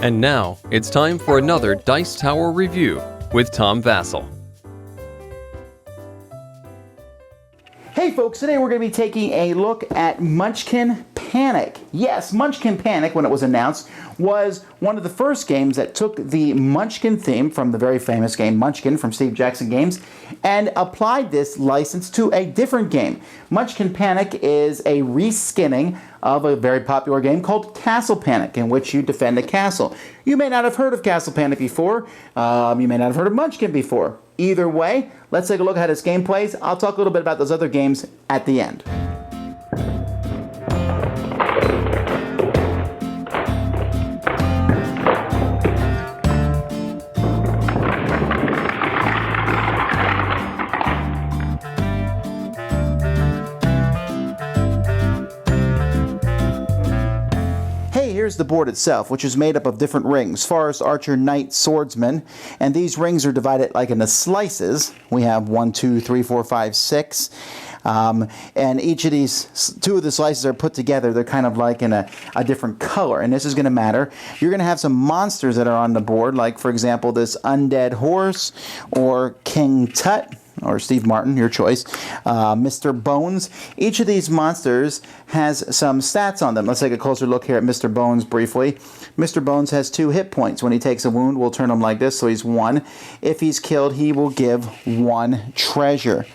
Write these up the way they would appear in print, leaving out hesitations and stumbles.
And now, it's time for another Dice Tower review with Tom Vasel. Hey folks, today we're going to be taking a look at Munchkin Panic. Yes, Munchkin Panic, when it was announced, was one of the first games that took the Munchkin theme from the very famous game Munchkin from Steve Jackson Games and applied this license to a different game. Munchkin Panic is a reskinning of a very popular game called Castle Panic, in which you defend a castle. You may not have heard of Castle Panic before. You may not have heard of Munchkin before. Either way, let's take a look at how this game plays. I'll talk a little bit about those other games at the end. Here's the board itself, which is made up of different rings: forest, archer, knight, swordsman. And these rings are divided like into slices. We have 1, 2, 3, 4, 5, 6. And each of these, two of the slices are put together. They're kind of like in a different color. And this is going to matter. You're going to have some monsters that are on the board, like, for example, this undead horse or King Tut, or Steve Martin, your choice, Mr. Bones. Each of these monsters has some stats on them. Let's take a closer look here at Mr. Bones briefly. Mr. Bones has 2 hit points. When he takes a wound, we'll turn him like this, so he's 1. If he's killed, he will give 1 treasure.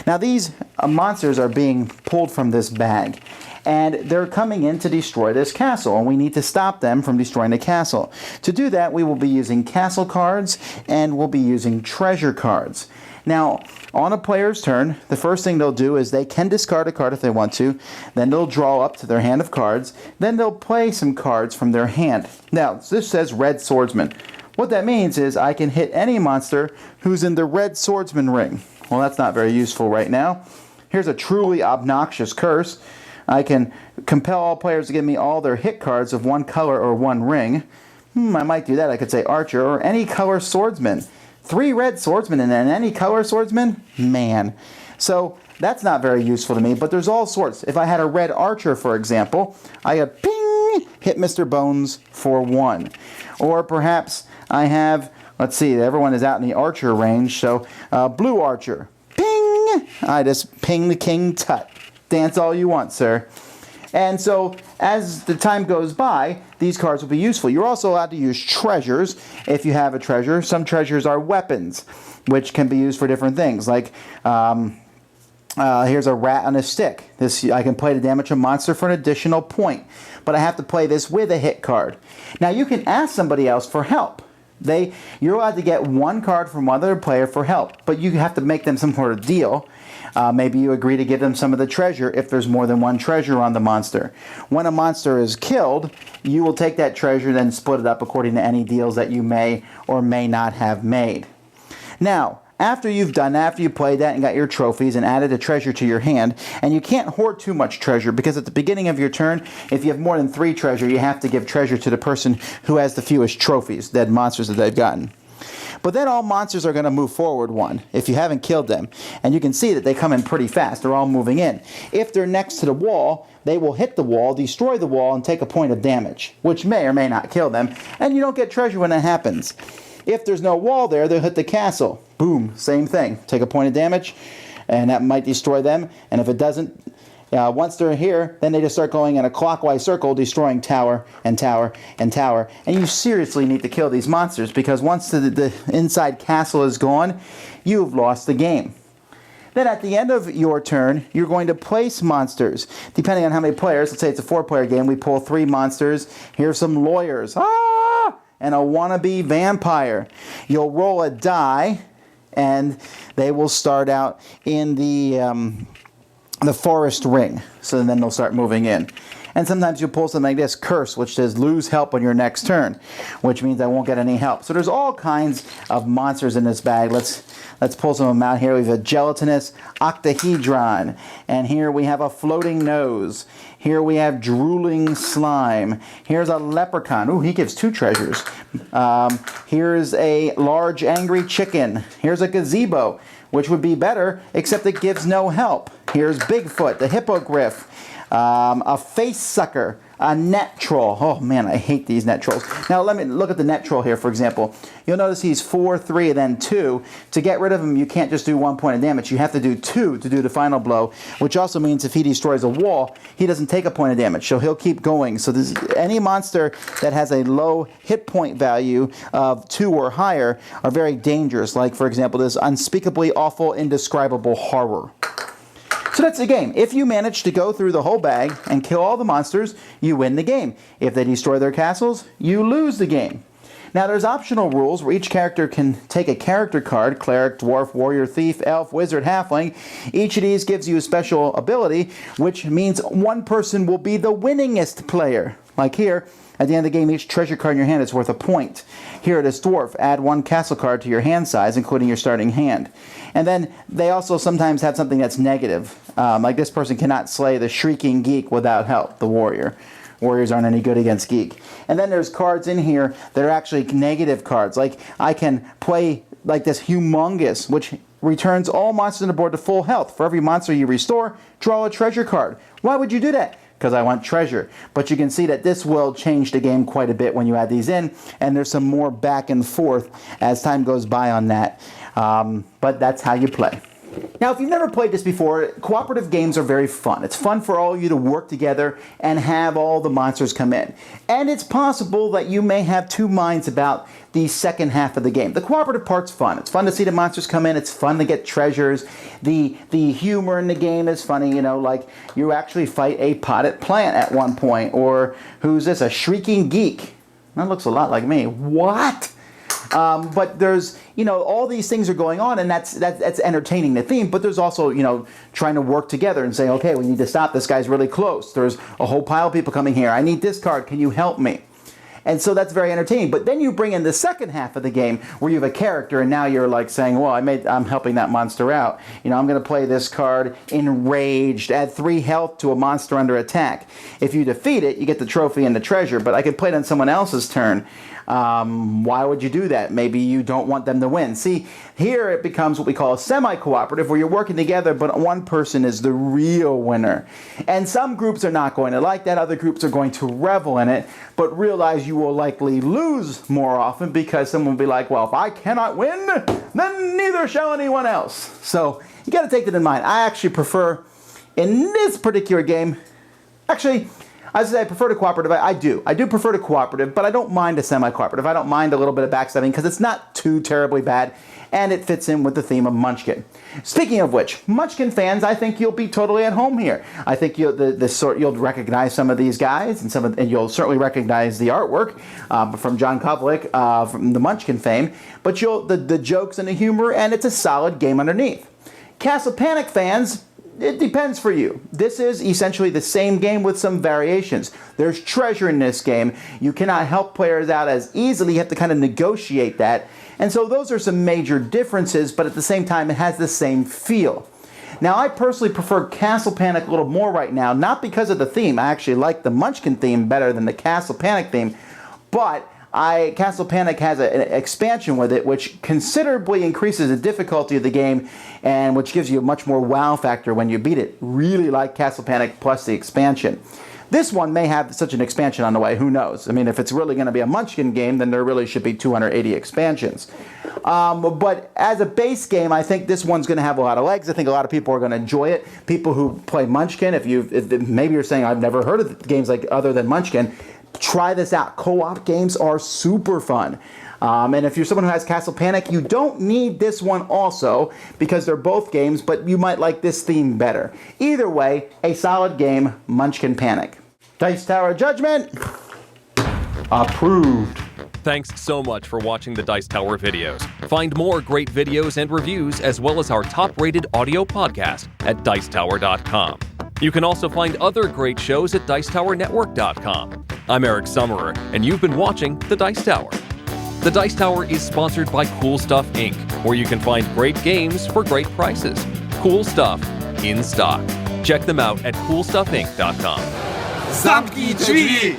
Now these monsters are being pulled from this bag, and they're coming in to destroy this castle, and we need to stop them from destroying the castle. To do that, we will be using castle cards, and we'll be using treasure cards. Now, on a player's turn, the first thing they'll do is they can discard a card if they want to. Then they'll draw up to their hand of cards. Then they'll play some cards from their hand. Now, this says Red Swordsman. What that means is I can hit any monster who's in the Red Swordsman ring. Well, that's not very useful right now. Here's a truly obnoxious curse. I can compel all players to give me all their hit cards of 1 color or 1 ring. I might do that. I could say Archer or any color swordsman. 3 red swordsmen and then any color swordsman? Man. So that's not very useful to me, but there's all sorts. If I had a red archer, for example, I could ping, hit Mr. Bones for 1. Or perhaps I have, let's see, everyone is out in the archer range, so blue archer. Ping! I just ping the King Tut. Dance all you want, sir. And so, as the time goes by, these cards will be useful. You're also allowed to use treasures if you have a treasure. Some treasures are weapons, which can be used for different things. Like, here's a rat on a stick. I can play to damage a monster for an additional point. But I have to play this with a hit card. Now, you can ask somebody else for help. You're allowed to get 1 card from one other player for help, but you have to make them some sort of deal. Maybe you agree to give them some of the treasure if there's more than 1 treasure on the monster. When a monster is killed, you will take that treasure and then split it up according to any deals that you may or may not have made. Now, after you've done that, after you played that and got your trophies and added a treasure to your hand, and you can't hoard too much treasure, because at the beginning of your turn, if you have more than 3 treasure, you have to give treasure to the person who has the fewest trophies, dead monsters that they've gotten. But then all monsters are going to move forward 1 if you haven't killed them. And you can see that they come in pretty fast. They're all moving in. If they're next to the wall, they will hit the wall, destroy the wall, and take a point of damage, which may or may not kill them. And you don't get treasure when that happens. If there's no wall there, they'll hit the castle. Boom, same thing. Take a point of damage, and that might destroy them. And if it doesn't, once they're here, then they just start going in a clockwise circle, destroying tower and tower and tower. And you seriously need to kill these monsters, because once the inside castle is gone, you've lost the game. Then at the end of your turn, you're going to place monsters. Depending on how many players, let's say it's a 4-player game, we pull 3 monsters. Here's some lawyers. Ah! And a wannabe vampire. You'll roll a die, and they will start out in the forest ring. So then they'll start moving in. And sometimes you'll pull something like this, Curse, which says lose help on your next turn, which means I won't get any help. So there's all kinds of monsters in this bag. Let's pull some of them out here. We have a gelatinous octahedron, and here we have a floating nose. Here we have drooling slime. Here's a leprechaun. Ooh, he gives 2 treasures. Here's a large angry chicken. Here's a gazebo, which would be better, except it gives no help. Here's Bigfoot, the hippogriff. A face sucker, A net troll. Oh man, I hate these net trolls. Now let me look at the net troll here, for example. You'll notice he's 4, 3, and then 2. To get rid of him, you can't just do 1 point of damage. You have to do 2 to do the final blow, which also means if he destroys a wall, he doesn't take a point of damage, so he'll keep going. So any monster that has a low hit point value of 2 or higher are very dangerous, like, for example, this unspeakably awful, indescribable horror. So that's the game. If you manage to go through the whole bag and kill all the monsters, you win the game. If they destroy their castles, you lose the game. Now there's optional rules where each character can take a character card: cleric, dwarf, warrior, thief, elf, wizard, halfling. Each of these gives you a special ability, which means one person will be the winningest player. Like here, at the end of the game, each treasure card in your hand is worth a point. Here it is dwarf. Add 1 castle card to your hand size, including your starting hand. And then they also sometimes have something that's negative. Like this person cannot slay the shrieking geek without help, the warrior. Warriors aren't any good against geek. And then there's cards in here that are actually negative cards. Like I can play like this humongous, which returns all monsters on the board to full health. For every monster you restore, draw a treasure card. Why would you do that? Because I want treasure. But you can see that this will change the game quite a bit when you add these in, and there's some more back and forth as time goes by on that. But that's how you play. Now, if you've never played this before, cooperative games are very fun. It's fun for all of you to work together and have all the monsters come in. And it's possible that you may have 2 minds about the second half of the game. The cooperative part's fun. It's fun to see the monsters come in. It's fun to get treasures. The humor in the game is funny, you know, like you actually fight a potted plant at one point. Or who's this? A shrieking geek. That looks a lot like me. What? But there's, you know, all these things are going on, and that's entertaining the theme. But there's also, you know, trying to work together and say, okay, we need to stop. This guy's really close. There's a whole pile of people coming here. I need this card. Can you help me? And so that's very entertaining. But then you bring in the second half of the game where you have a character, and now you're like saying, well, I'm helping that monster out. You know, I'm going to play this card, Enraged, add 3 health to a monster under attack. If you defeat it, you get the trophy and the treasure, but I could play it on someone else's turn. Why would you do that? Maybe you don't want them to win. See, here it becomes what we call a semi-cooperative, where you're working together, but one person is the real winner. And some groups are not going to like that. Other groups are going to revel in it, but realize you will likely lose more often because someone will be like, well, if I cannot win, then neither shall anyone else. So you got to take that in mind. I actually prefer, in this particular game, actually, I say I prefer to cooperative. I do prefer to cooperative, but I don't mind a semi-cooperative. I don't mind a little bit of backstabbing because it's not too terribly bad, and it fits in with the theme of Munchkin. Speaking of which, Munchkin fans, I think you'll be totally at home here. I think you'll recognize some of these guys, and you'll certainly recognize the artwork from John Kovalik from the Munchkin fame. But the jokes and the humor, and it's a solid game underneath. Castle Panic fans, it depends for you. This is essentially the same game with some variations. There's treasure in this game. You cannot help players out as easily. You have to kind of negotiate that. And so those are some major differences, but at the same time, it has the same feel. Now, I personally prefer Castle Panic a little more right now, not because of the theme. I actually like the Munchkin theme better than the Castle Panic theme, but Castle Panic has an expansion with it, which considerably increases the difficulty of the game and which gives you a much more wow factor when you beat it. Really like Castle Panic plus the expansion. This one may have such an expansion on the way, who knows? I mean, if it's really going to be a Munchkin game, then there really should be 280 expansions. But as a base game, I think this one's going to have a lot of legs. I think a lot of people are going to enjoy it. People who play Munchkin, if maybe you're saying, I've never heard of games like other than Munchkin, try this out. Co-op games are super fun. And if you're someone who has Castle Panic, you don't need this one also because they're both games, but you might like this theme better. Either way, a solid game, Munchkin Panic. Dice Tower Judgment, approved. Thanks so much for watching the Dice Tower videos. Find more great videos and reviews, as well as our top-rated audio podcast at Dicetower.com. You can also find other great shows at DicetowerNetwork.com. I'm Eric Summerer, and you've been watching The Dice Tower. The Dice Tower is sponsored by Cool Stuff Inc., where you can find great games for great prices. Cool stuff in stock. Check them out at CoolStuffInc.com. Zamknij drzwi!